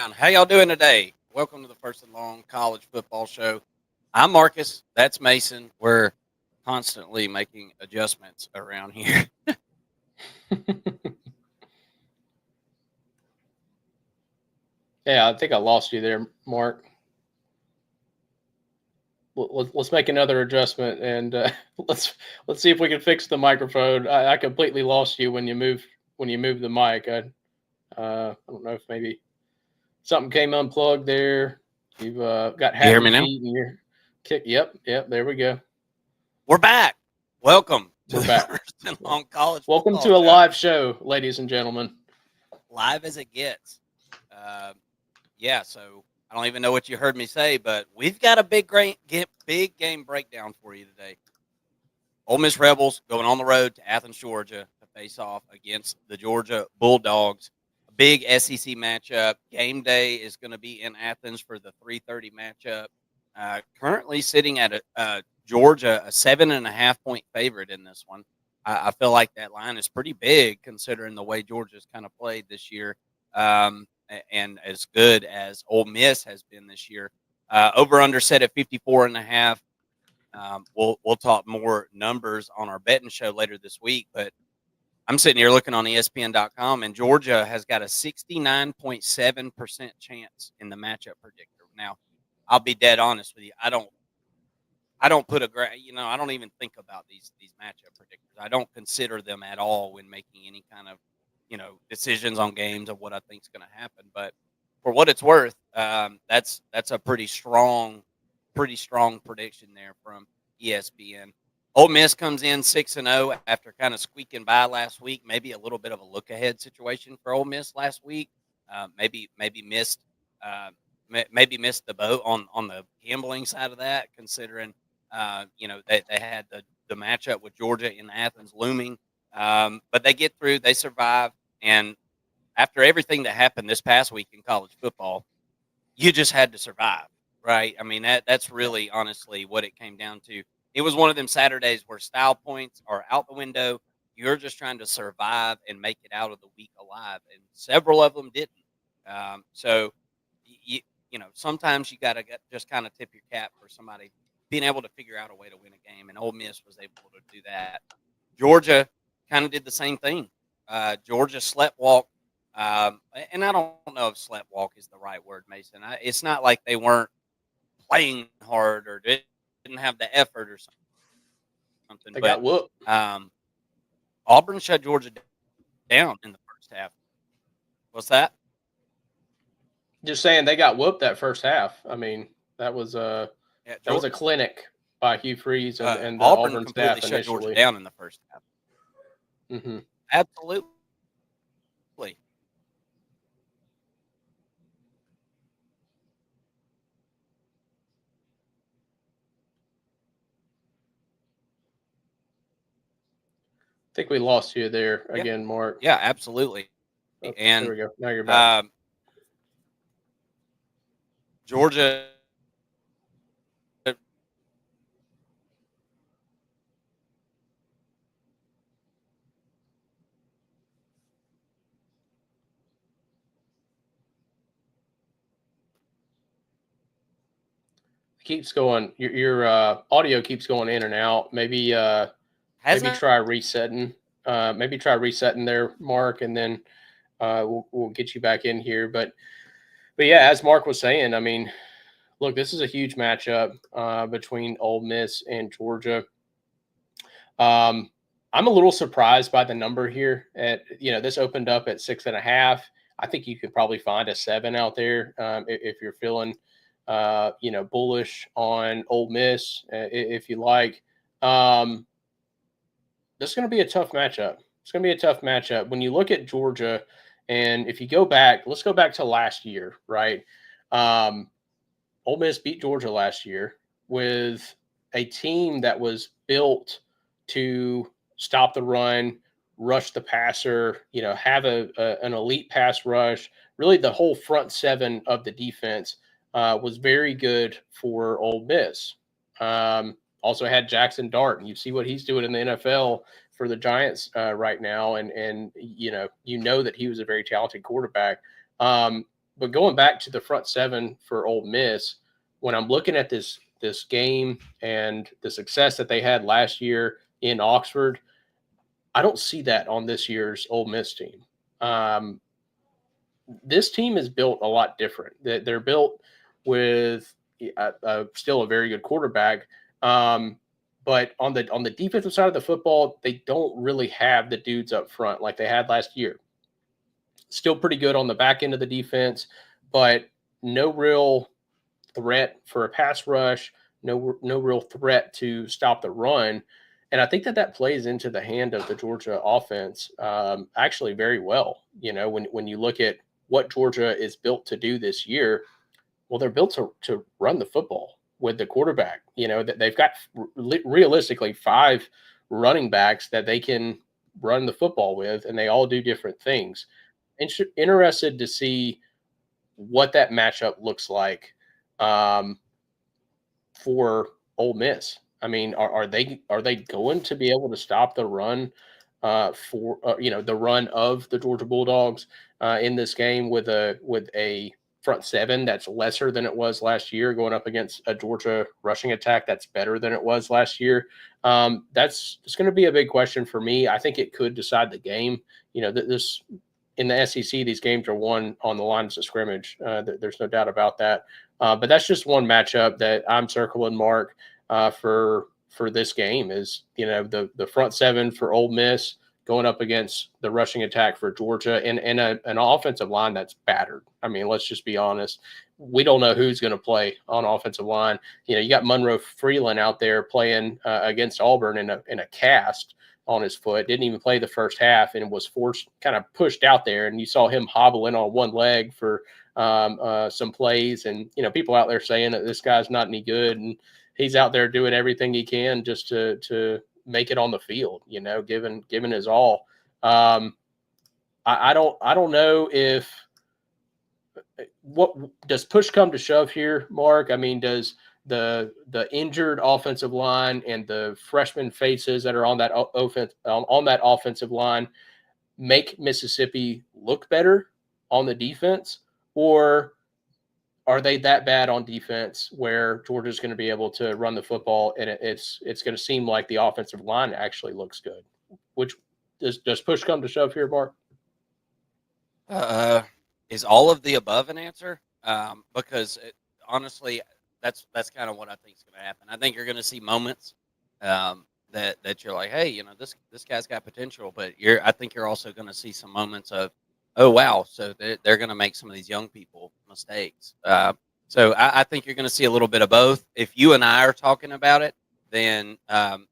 How y'all doing today? Welcome to the First and Long College Football Show. I'm Marcus. That's Mason. We're constantly making adjustments around here. Yeah, I think I lost you there, Mark. Let's make another adjustment and let's see if we can fix the microphone. I completely lost you when you moved the mic. I don't know if maybe something came unplugged there. You've got You hear happy me now? feet and you're kick. Yep. There we go. We're back. Welcome to We're the back. First and Long College Welcome Football to a Show. live show, ladies and gentlemen. Live as it gets. So I don't even know what you heard me say, but we've got a big game breakdown for you today. Ole Miss Rebels going on the road to Athens, Georgia to face off against the Georgia Bulldogs. A big SEC matchup. Game day is going to be in Athens for the 3:30 matchup. Currently sitting at Georgia, a 7.5-point favorite in this one. I feel like that line is pretty big considering the way Georgia's kind of played this year, and as good as Ole Miss has been this year. Over under set at 54.5. We'll talk more numbers on our betting show later this week, but I'm sitting here looking on ESPN.com, and Georgia has got a 69.7% chance in the matchup predictor. Now, I'll be dead honest with you. I don't put I don't even think about these matchup predictors. I don't consider them at all when making any kind of, decisions on games of what I think is going to happen. But for what it's worth, that's a pretty strong prediction there from ESPN. Ole Miss comes in 6-0 after kind of squeaking by last week. Maybe a little bit of a look ahead situation for Ole Miss last week. Maybe missed the boat on the gambling side of that, considering they had the matchup with Georgia in Athens looming. But they get through, they survive, and after everything that happened this past week in college football, you just had to survive, right? I mean, that's really honestly what it came down to. It was one of them Saturdays where style points are out the window. You're just trying to survive and make it out of the week alive, and several of them didn't. So, sometimes you got to just kind of tip your cap for somebody being able to figure out a way to win a game, and Ole Miss was able to do that. Georgia kind of did the same thing. Georgia sleptwalked. And I don't know if sleptwalk is the right word, Mason. It's not like they weren't playing hard or didn't have the effort or something. They But got whooped. Auburn shut Georgia down in the first half. What's that? Just saying they got whooped that first half. I mean, that was a clinic by Hugh Freeze and the Auburn completely staff shut Georgia initially. down in the first half. Mm-hmm. Absolutely. I think we lost you there again, Mark. Yeah, absolutely. Oh, and there we go. Now you're back. Georgia Keeps going. Your audio keeps going in and out. Maybe try resetting. Maybe try resetting there, Mark, and then we'll get you back in here. But yeah, as Mark was saying, I mean, look, this is a huge matchup between Ole Miss and Georgia. I'm a little surprised by the number here. This opened up at 6.5. I think you could probably find a 7 out there if you're feeling, bullish on Ole Miss, if you like. This is going to be a tough matchup. It's going to be a tough matchup. When you look at Georgia, and if you go back, let's go back to last year, right? Ole Miss beat Georgia last year with a team that was built to stop the run, rush the passer, have an elite pass rush. Really, the whole front seven of the defense was very good for Ole Miss. Also had Jackson Dart, and you see what he's doing in the NFL for the Giants right now, and you know that he was a very talented quarterback. but going back to the front seven for Ole Miss, when I'm looking at this game and the success that they had last year in Oxford, I don't see that on this year's Ole Miss team. This team is built a lot different. They're built with still a very good quarterback, but on the defensive side of the football, they don't really have the dudes up front like they had last year. Still pretty good on the back end of the defense, but no real threat for a pass rush, no real threat to stop the run. And I think that plays into the hand of the Georgia offense actually very well. When you look at what Georgia is built to do this year, well, they're built to run the football with the quarterback. They've got realistically 5 running backs that they can run the football with, and they all do different things. Interested to see what that matchup looks like for Ole Miss. I mean, are they going to be able to stop the run for the run of the Georgia Bulldogs in this game with a front seven that's lesser than it was last year, going up against a Georgia rushing attack that's better than it was last year? That's going to be a big question for me. I think it could decide the game. This in the SEC, these games are won on the lines of scrimmage. There's no doubt about that. But that's just one matchup that I'm circling, Mark, for this game is, the front seven for Ole Miss going up against the rushing attack for Georgia and an offensive line that's battered. I mean, let's just be honest. We don't know who's going to play on offensive line. You got Monroe Freeland out there playing against Auburn in a cast on his foot, didn't even play the first half and was kind of pushed out there. And you saw him hobbling on one leg for some plays. And, people out there saying that this guy's not any good. And he's out there doing everything he can just to make it on the field, giving his all. I don't know if what does push come to shove here, Mark? I mean, does the injured offensive line and the freshman faces that are on that offensive line make Mississippi look better on the defense, or are they that bad on defense where Georgia's going to be able to run the football and it's going to seem like the offensive line actually looks good? Which does push come to shove here, Mark? Is all of the above an answer? Because honestly, that's kind of what I think is going to happen. I think you're going to see moments that you're like, hey, this guy's got potential, but I think you're also going to see some moments of, oh wow, so they're going to make some of these young people mistakes. So I think you're going to see a little bit of both. If you and I are talking about it, then the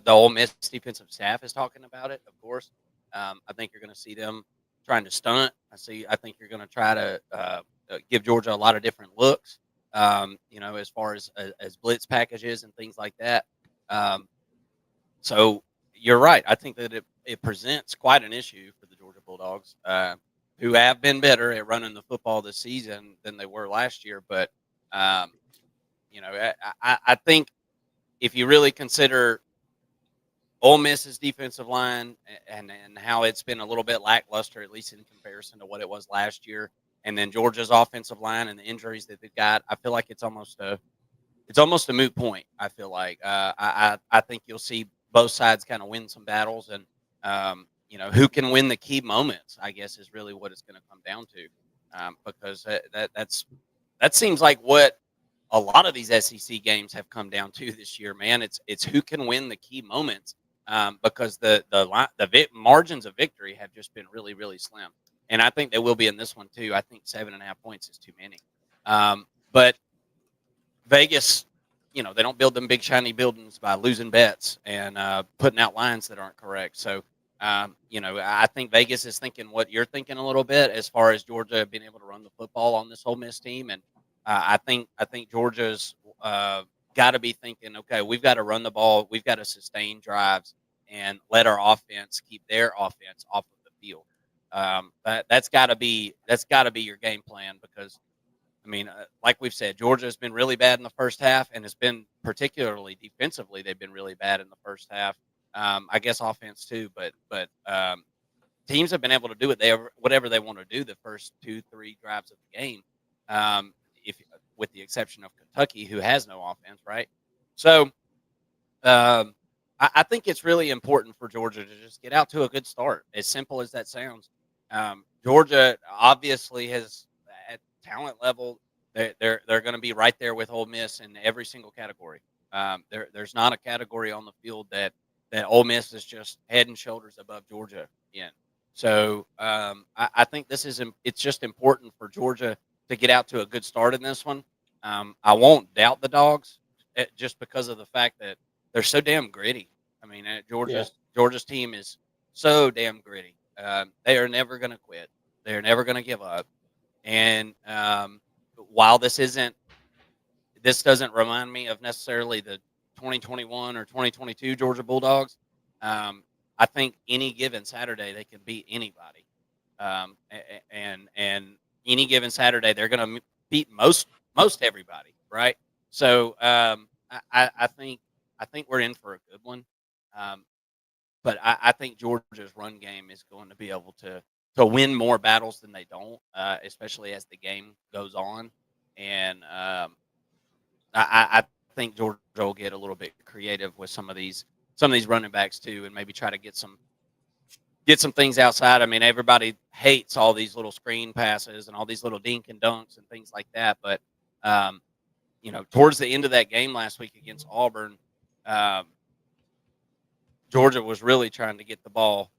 Ole Miss defensive staff is talking about it. Of course, I think you're going to see them trying to stunt. I think you're going to try to give Georgia a lot of different looks, as far as blitz packages and things like that. So you're right. I think that it presents quite an issue for the Georgia Bulldogs, who have been better at running the football this season than they were last year. But, I think if you really consider Ole Miss's defensive line and how it's been a little bit lackluster, at least in comparison to what it was last year, and then Georgia's offensive line and the injuries that they've got, I feel like it's almost a moot point. I feel like I think you'll see both sides kind of win some battles, and who can win the key moments, I guess, is really what it's going to come down to, because that seems like what a lot of these SEC games have come down to this year, man. It's who can win the key moments, because the margins of victory have just been really, really slim. And I think they will be in this one too. I think 7.5 points is too many. But Vegas, they don't build them big shiny buildings by losing bets and putting out lines that aren't correct. So, I think Vegas is thinking what you're thinking a little bit as far as Georgia being able to run the football on this Ole Miss team. And I think Georgia's got to be thinking, okay, we've got to run the ball, we've got to sustain drives and let our offense keep their offense off of the field. That's got to be your game plan, because like we've said, Georgia has been really bad in the first half, and it's been particularly defensively. They've been really bad in the first half. I guess offense too, but teams have been able to do whatever they want to do the first 2-3 drives of the game, if with the exception of Kentucky, who has no offense, right? So I think it's really important for Georgia to just get out to a good start. As simple as that sounds, Georgia obviously has at talent level. They're going to be right there with Ole Miss in every single category. There's not a category on the field that Ole Miss is just head and shoulders above Georgia in. So I think it's just important for Georgia to get out to a good start in this one. I won't doubt the Dogs just because of the fact that they're so damn gritty. I mean, Georgia's team is so damn gritty. They are never going to quit. They're never going to give up. And while this doesn't remind me of necessarily the 2021 or 2022 Georgia Bulldogs. I think any given Saturday they can beat anybody, and any given Saturday they're going to beat most everybody, right? So I think we're in for a good one, but I think Georgia's run game is going to be able to win more battles than they don't, especially as the game goes on, and I think Georgia will get a little bit creative with some of these running backs too, and maybe try to get some things outside. I mean, everybody hates all these little screen passes and all these little dink and dunks and things like that. But towards the end of that game last week against Auburn, Georgia was really trying to get the ball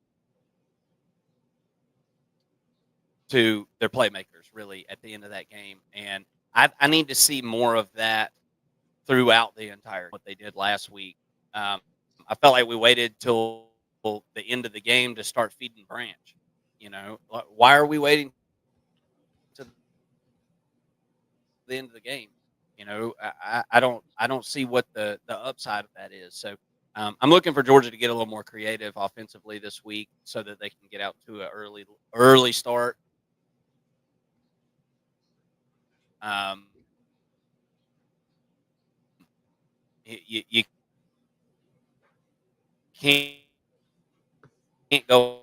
to their playmakers really at the end of that game, and I need to see more of that throughout the entire what they did last week. I felt like we waited till the end of the game to start feeding Branch. Why are we waiting to the end of the game? I don't see what the upside of that is. So I'm looking for Georgia to get a little more creative offensively this week so that they can get out to an early start. You can't go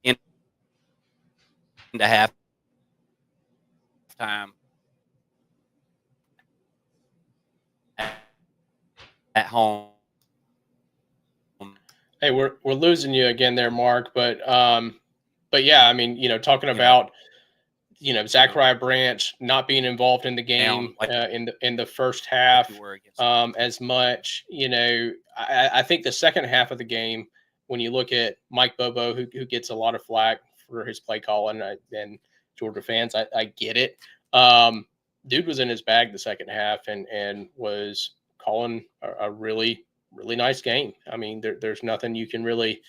into halftime at home. Hey, we're losing you again there, Mark. But yeah, I mean, talking about Zachariah Branch not being involved in the game in the first half as much. I think the second half of the game, when you look at Mike Bobo, who gets a lot of flack for his play calling, and Georgia fans, I get it. Dude was in his bag the second half and was calling a really, really nice game. I mean, there's nothing you can really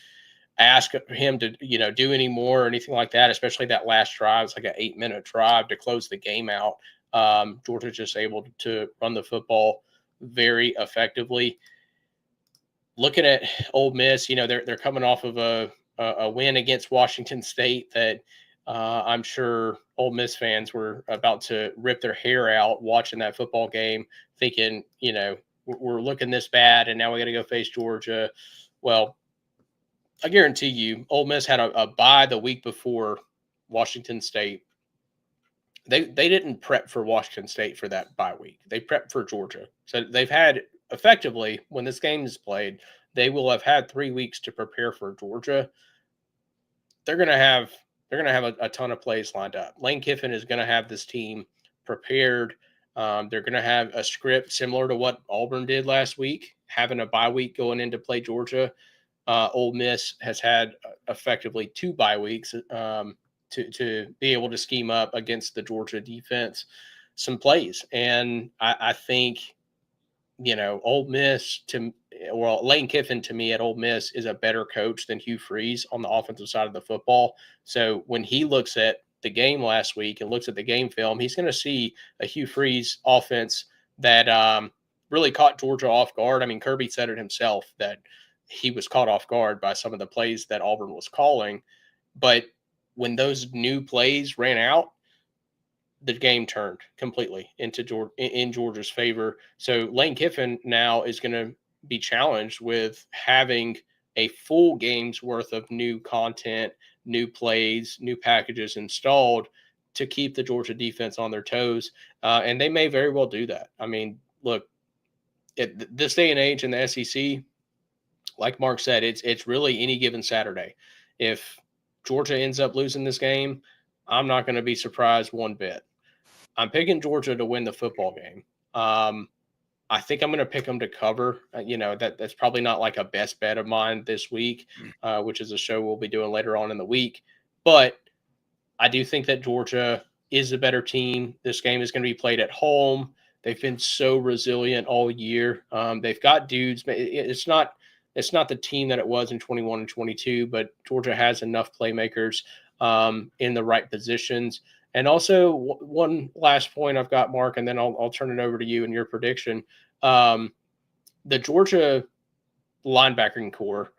ask him to do any more or anything like that, especially that last drive. It's like an 8-minute drive to close the game out. Georgia's just able to run the football very effectively. Looking at Ole Miss, they're coming off of a win against Washington State that I'm sure Ole Miss fans were about to rip their hair out watching that football game, thinking, we're looking this bad and now we got to go face Georgia. Well, I guarantee you, Ole Miss had a bye the week before Washington State. They didn't prep for Washington State for that bye week. They prepped for Georgia. So they've had effectively, when this game is played, they will have had 3 weeks to prepare for Georgia. They're gonna have a ton of plays lined up. Lane Kiffin is gonna have this team prepared. They're gonna have a script similar to what Auburn did last week, having a bye week going into play Georgia. Ole Miss has had effectively 2 bye weeks to be able to scheme up against the Georgia defense some plays. And I think, Ole Miss Lane Kiffin to me at Ole Miss is a better coach than Hugh Freeze on the offensive side of the football. So when he looks at the game last week and looks at the game film, he's going to see a Hugh Freeze offense that really caught Georgia off guard. I mean, Kirby said it himself that he was caught off guard by some of the plays that Auburn was calling. But when those new plays ran out, the game turned completely in Georgia's favor. So Lane Kiffin now is going to be challenged with having a full game's worth of new content, new plays, new packages installed to keep the Georgia defense on their toes. And they may very well do that. I mean, look, at this day and age in the SEC, like Mark said, it's really any given Saturday. If Georgia ends up losing this game, I'm not going to be surprised one bit. I'm picking Georgia to win the football game. I think I'm going to pick them to cover. That's probably not like a best bet of mine this week, which is a show we'll be doing later on in the week. But I do think that Georgia is a better team. This game is going to be played at home. They've been so resilient all year. They've got dudes. It's not the team that it was in 21 and 22, but Georgia has enough playmakers in the right positions. And also, one last point I've got, Mark, and then I'll turn it over to you and your prediction. The Georgia linebacking core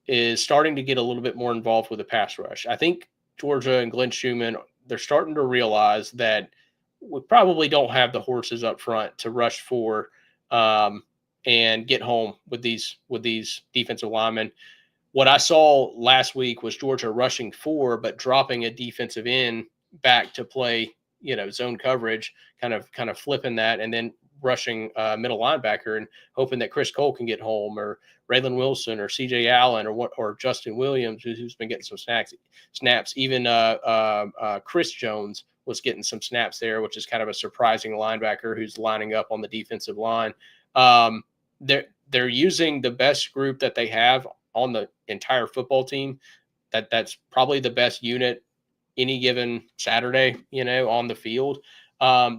is starting to get a little bit more involved with the pass rush. I think Georgia and Glenn Schumann, they're starting to realize that we probably don't have the horses up front to rush for and get home with these defensive linemen. What I saw last week was Georgia rushing 4, but dropping a defensive end back to play, zone coverage, kind of flipping that, and then rushing middle linebacker and hoping that Chris Cole can get home, or Raylan Wilson, or C.J. Allen, or Justin Williams, who's been getting some snaps. Even Chris Jones was getting some snaps there, which is kind of a surprising linebacker who's lining up on the defensive line. They're using the best group that they have on the entire football team. That's probably the best unit any given Saturday, on the field.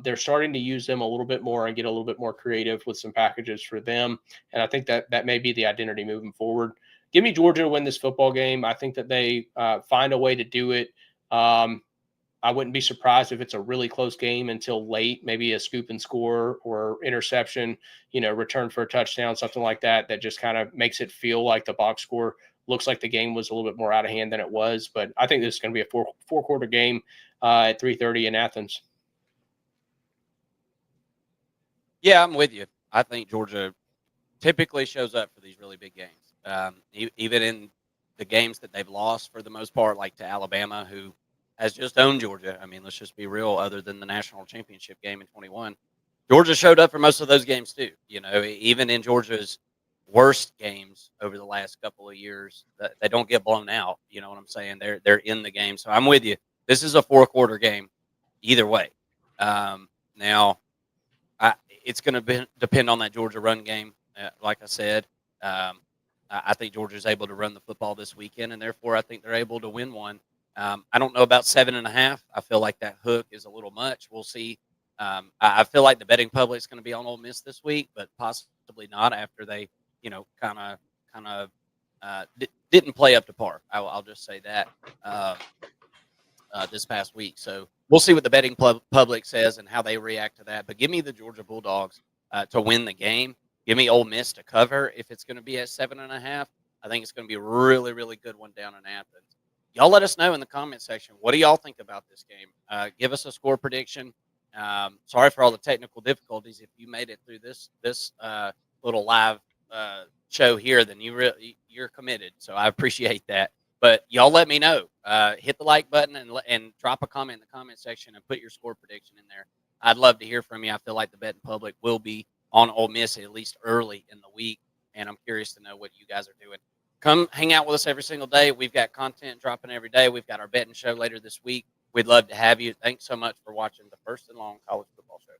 They're starting to use them a little bit more and get a little bit more creative with some packages for them. And I think that may be the identity moving forward. Give me Georgia to win this football game. I think that they find a way to do it. I wouldn't be surprised if it's a really close game until late, maybe a scoop and score or interception, return for a touchdown, something like that just kind of makes it feel like the box score looks like the game was a little bit more out of hand than it was. But I think this is going to be a four-quarter game at 3:30 in Athens. Yeah, I'm with you. I think Georgia typically shows up for these really big games. Even in the games that they've lost for the most part, like to Alabama, who has just owned Georgia. I mean, let's just be real. Other than the national championship game in 21, Georgia showed up for most of those games too. Even in Georgia's worst games over the last couple of years, they don't get blown out. You know what I'm saying? They're in the game. So I'm with you. This is a 4-quarter game, either way. Now, it's going to depend on that Georgia run game. Like I said, I think Georgia's able to run the football this weekend, and therefore I think they're able to win one. I don't know about 7.5. I feel like that hook is a little much. We'll see. I feel like the betting public's going to be on Ole Miss this week, but possibly not after they, kind of didn't play up to par. I'll just say that this past week. So we'll see what the betting public says and how they react to that. But give me the Georgia Bulldogs to win the game. Give me Ole Miss to cover if it's going to be at 7.5. I think it's going to be a really, really good one down in Athens. Y'all let us know in the comment section. What do y'all think about this game? Give us a score prediction. Sorry for all the technical difficulties. If you made it through this little live show here, then you're committed. So I appreciate that. But y'all let me know. Hit the like button and drop a comment in the comment section and put your score prediction in there. I'd love to hear from you. I feel like the betting public will be on Ole Miss at least early in the week, and I'm curious to know what you guys are doing. Come hang out with us every single day. We've got content dropping every day. We've got our betting show later this week. We'd love to have you. Thanks so much for watching the First and Long College Football Show.